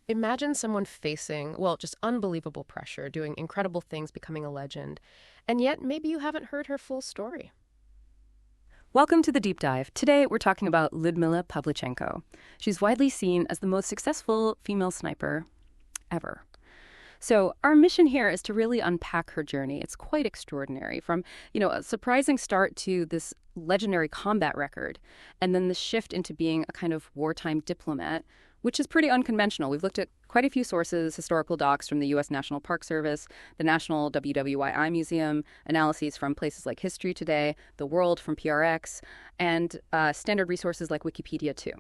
Imagine someone facing, well, just unbelievable pressure, doing incredible things, becoming a legend, and yet maybe you haven't heard her full story. Welcome to the Deep Dive. Today, we're talking about Lyudmila Pavlichenko. She's widely seen as the most successful female sniper ever. So our mission here is to really unpack her journey. It's quite extraordinary, from, a surprising start to this legendary combat record, and then the shift into being a kind of wartime diplomat, which is pretty unconventional. We've looked at quite a few sources, historical docs from the U.S. National Park Service, the National WWII Museum, analyses from places like History Today, The World from PRX, and standard resources like Wikipedia, too.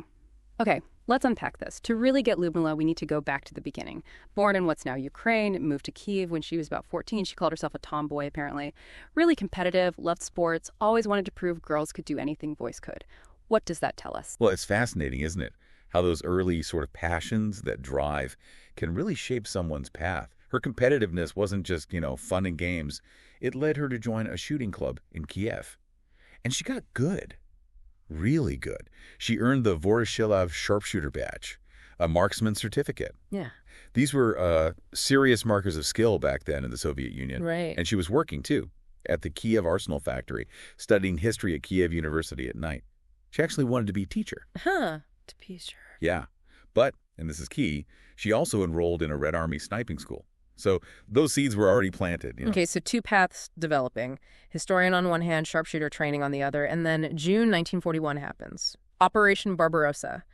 Okay, let's unpack this. To really get Lyudmila, we need to go back to the beginning. Born in what's now Ukraine, moved to Kyiv when she was about 14. She called herself a tomboy, apparently. Really competitive, loved sports, always wanted to prove girls could do anything boys could. What does that tell us? Well, it's fascinating, isn't it? How those early sort of passions, that drive, can really shape someone's path. Her competitiveness wasn't just, fun and games. It led her to join a shooting club in Kiev. And she got good. Really good. She earned the Voroshilov sharpshooter badge, a marksman certificate. Yeah. These were serious markers of skill back then in the Soviet Union. Right. And she was working, too, at the Kiev Arsenal factory, studying history at Kiev University at night. She actually wanted to be a teacher. Huh. To be sure. Yeah. But, and this is key, she also enrolled in a Red Army sniping school. So those seeds were already planted. Okay, so two paths developing. Historian on one hand, sharpshooter training on the other, and then June 1941 happens. Operation Barbarossa.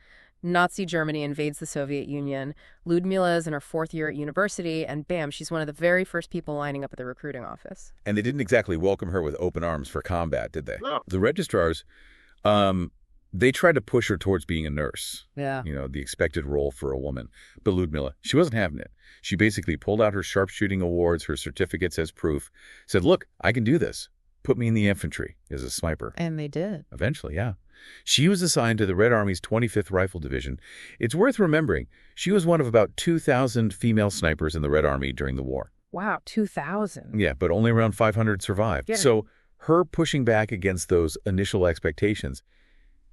Nazi Germany invades the Soviet Union. Lyudmila is in her fourth year at university, and bam, she's one of the very first people lining up at the recruiting office. And they didn't exactly welcome her with open arms for combat, did they? No. The registrars, they tried to push her towards being a nurse. Yeah. The expected role for a woman. But Lyudmila, she wasn't having it. She basically pulled out her sharpshooting awards, her certificates as proof, said, look, I can do this. Put me in the infantry as a sniper. And they did. Eventually, yeah. She was assigned to the Red Army's 25th Rifle Division. It's worth remembering, she was one of about 2,000 female snipers in the Red Army during the war. Wow, 2,000. Yeah, but only around 500 survived. Yeah. So her pushing back against those initial expectations,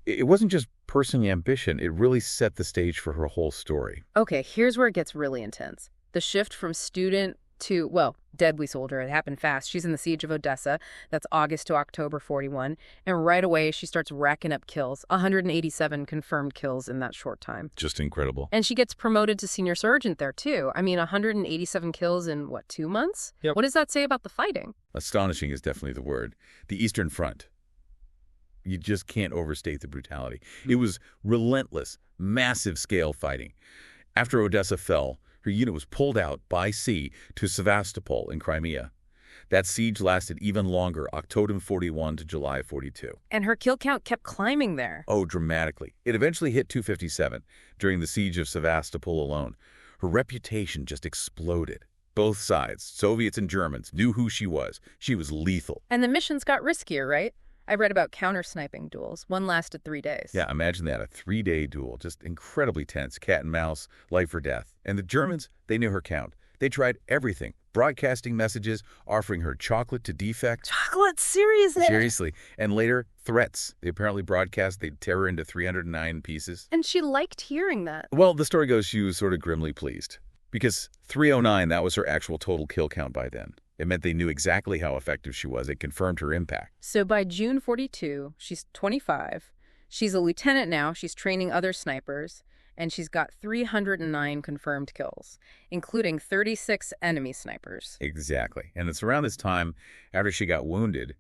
it wasn't just personal ambition. It really set the stage for her whole story. Okay, here's where it gets really intense. The shift from student to, well, deadly soldier. It happened fast. She's in the siege of Odessa. That's August to October 41. And right away, she starts racking up kills. 187 confirmed kills in that short time. Just incredible. And she gets promoted to senior sergeant there, too. 187 kills in, 2 months? Yep. What does that say about the fighting? Astonishing is definitely the word. The Eastern Front. You just can't overstate the brutality. It was relentless, massive-scale fighting. After Odessa fell, her unit was pulled out by sea to Sevastopol in Crimea. That siege lasted even longer, October 41 to July 42. And her kill count kept climbing there. Oh, dramatically. It eventually hit 257 during the siege of Sevastopol alone. Her reputation just exploded. Both sides, Soviets and Germans, knew who she was. She was lethal. And the missions got riskier, right? I read about counter-sniping duels. One lasted 3 days. Yeah, imagine that, a 3-day duel, just incredibly tense, cat and mouse, life or death. And the Germans, they knew her count. They tried everything, broadcasting messages, offering her chocolate to defect. Chocolate? Seriously? Seriously. And later, threats. They apparently broadcast they'd tear her into 309 pieces. And she liked hearing that. Well, the story goes she was sort of grimly pleased. Because 309, that was her actual total kill count by then. It meant they knew exactly how effective she was. It confirmed her impact. So by June 42, she's 25. She's a lieutenant now. She's training other snipers. And she's got 309 confirmed kills, including 36 enemy snipers. Exactly. And it's around this time, after she got wounded,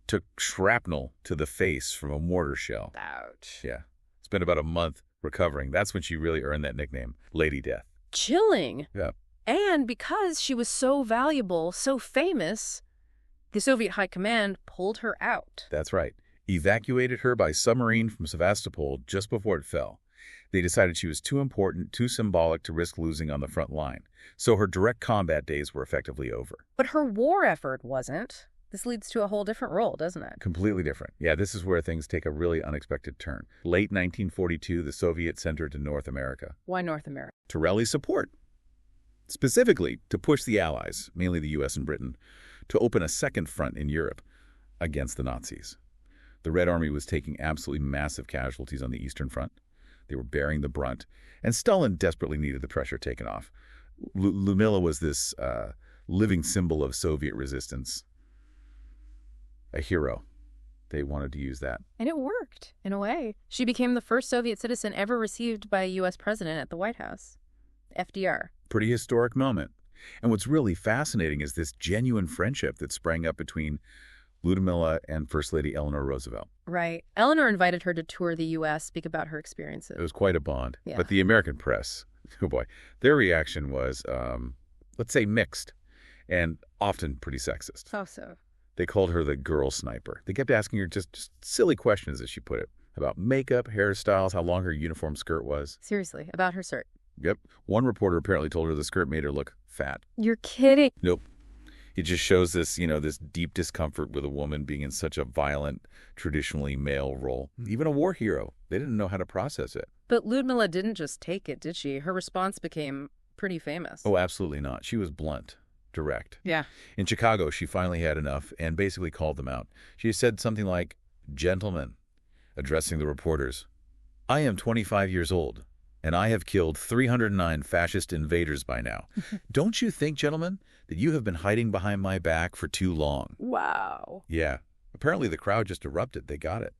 took shrapnel to the face from a mortar shell. Ouch. Yeah. Spent about a month recovering. That's when she really earned that nickname, Lady Death. Chilling. Yeah. And because she was so valuable, so famous, the Soviet High Command pulled her out. That's right. Evacuated her by submarine from Sevastopol just before it fell. They decided she was too important, too symbolic to risk losing on the front line. So her direct combat days were effectively over. But her war effort wasn't. This leads to a whole different role, doesn't it? Completely different. Yeah, this is where things take a really unexpected turn. Late 1942, the Soviets entered to North America. Why North America? To rally support. Specifically, to push the Allies, mainly the U.S. and Britain, to open a second front in Europe against the Nazis. The Red Army was taking absolutely massive casualties on the Eastern Front. They were bearing the brunt, and Stalin desperately needed the pressure taken off. Lyudmila was this living symbol of Soviet resistance, a hero. They wanted to use that. And it worked, in a way. She became the first Soviet citizen ever received by a U.S. president at the White House. FDR. Pretty historic moment. And what's really fascinating is this genuine friendship that sprang up between Lyudmila and First Lady Eleanor Roosevelt. Right. Eleanor invited her to tour the U.S., speak about her experiences. It was quite a bond. Yeah. But the American press, oh boy, their reaction was, let's say, mixed and often pretty sexist. How so? They called her the girl sniper. They kept asking her just silly questions, as she put it, about makeup, hairstyles, how long her uniform skirt was. Seriously, about her skirt. Yep. One reporter apparently told her the skirt made her look fat. You're kidding. Nope. It just shows this, this deep discomfort with a woman being in such a violent, traditionally male role. Even a war hero. They didn't know how to process it. But Lyudmila didn't just take it, did she? Her response became pretty famous. Oh, absolutely not. She was blunt, direct. Yeah. In Chicago, she finally had enough and basically called them out. She said something like, "Gentlemen," addressing the reporters, "I am 25 years old, and I have killed 309 fascist invaders by now. Don't you think, gentlemen, that you have been hiding behind my back for too long?" Wow. Yeah. Apparently the crowd just erupted. They got it.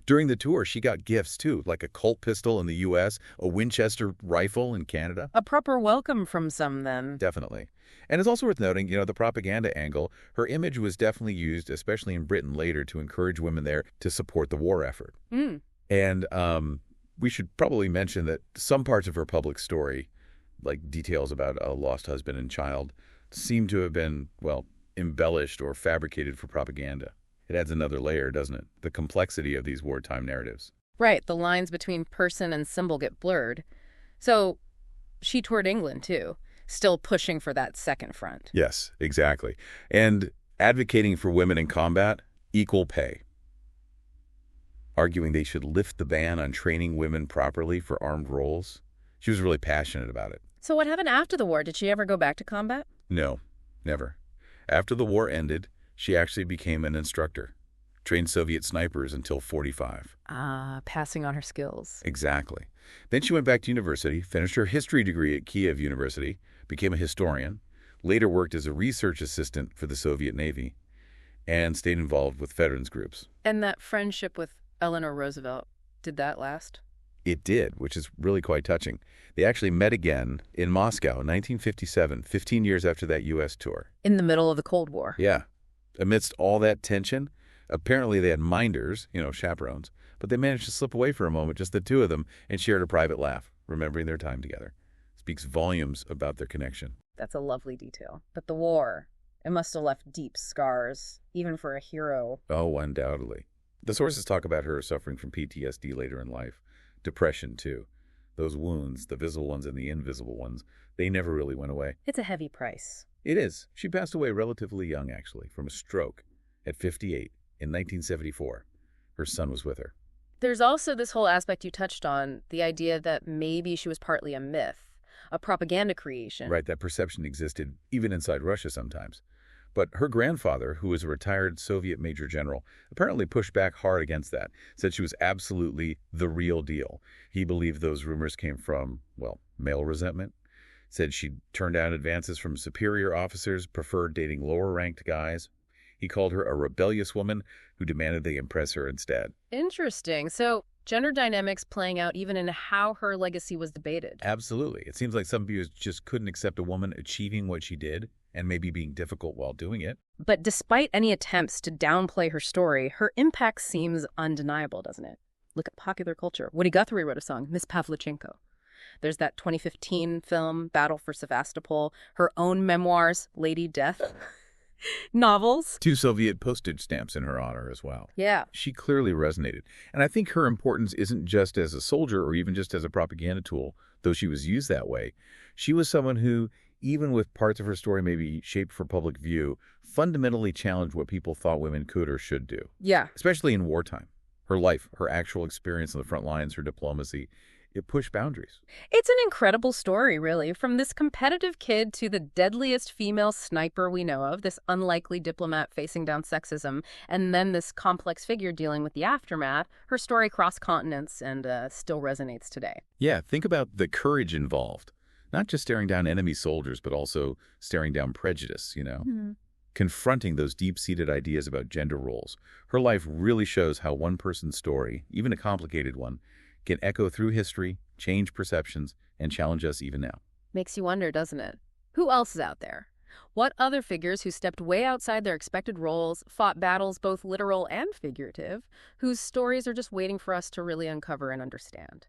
During the tour, she got gifts, too, like a Colt pistol in the U.S., a Winchester rifle in Canada. A proper welcome from some, then. Definitely. And it's also worth noting, the propaganda angle. Her image was definitely used, especially in Britain later, to encourage women there to support the war effort. Mm. And we should probably mention that some parts of her public story, like details about a lost husband and child, seem to have been, embellished or fabricated for propaganda. It adds another layer, doesn't it? The complexity of these wartime narratives. Right. The lines between person and symbol get blurred. So she toured England, too, still pushing for that second front. Yes, exactly. And advocating for women in combat, equal pay. Arguing they should lift the ban on training women properly for armed roles. She was really passionate about it. So what happened after the war? Did she ever go back to combat? No, never. After the war ended, she actually became an instructor, trained Soviet snipers until 45. Passing on her skills. Exactly. Then she went back to university, finished her history degree at Kiev University, became a historian, later worked as a research assistant for the Soviet Navy, and stayed involved with veterans groups. And that friendship with Eleanor Roosevelt, did that last? It did, which is really quite touching. They actually met again in Moscow in 1957, 15 years after that U.S. tour. In the middle of the Cold War. Yeah. Amidst all that tension, apparently they had minders, chaperones, but they managed to slip away for a moment, just the two of them, and shared a private laugh, remembering their time together. Speaks volumes about their connection. That's a lovely detail. But the war, it must have left deep scars, even for a hero. Oh, undoubtedly. The sources talk about her suffering from PTSD later in life. Depression, too. Those wounds, the visible ones and the invisible ones, they never really went away. It's a heavy price. It is. She passed away relatively young, actually, from a stroke at 58 in 1974. Her son was with her. There's also this whole aspect you touched on, the idea that maybe she was partly a myth, a propaganda creation. Right, that perception existed even inside Russia sometimes. But her grandfather, who was a retired Soviet major general, apparently pushed back hard against that, said she was absolutely the real deal. He believed those rumors came from, male resentment. Said she'd turned down advances from superior officers, preferred dating lower-ranked guys. He called her a rebellious woman who demanded they impress her instead. Interesting. So gender dynamics playing out even in how her legacy was debated. Absolutely. It seems like some viewers just couldn't accept a woman achieving what she did and maybe being difficult while doing it. But despite any attempts to downplay her story, her impact seems undeniable, doesn't it? Look at popular culture. Woody Guthrie wrote a song, Miss Pavlichenko. There's that 2015 film, Battle for Sevastopol, her own memoirs, Lady Death, novels. 2 Soviet postage stamps in her honor as well. Yeah. She clearly resonated. And I think her importance isn't just as a soldier or even just as a propaganda tool, though she was used that way. She was someone who, even with parts of her story maybe shaped for public view, fundamentally challenged what people thought women could or should do. Yeah. Especially in wartime. Her life, her actual experience on the front lines, her diplomacy, It pushed boundaries. It's an incredible story, really, from this competitive kid to the deadliest female sniper we know of, this unlikely diplomat facing down sexism, and then this complex figure dealing with the aftermath. Her story crossed continents and still resonates today. Yeah, think about the courage involved. Not just staring down enemy soldiers, but also staring down prejudice, confronting those deep-seated ideas about gender roles. Her life really shows how one person's story, even a complicated one, can echo through history, change perceptions, and challenge us even now. Makes you wonder, doesn't it? Who else is out there? What other figures who stepped way outside their expected roles, fought battles both literal and figurative, whose stories are just waiting for us to really uncover and understand?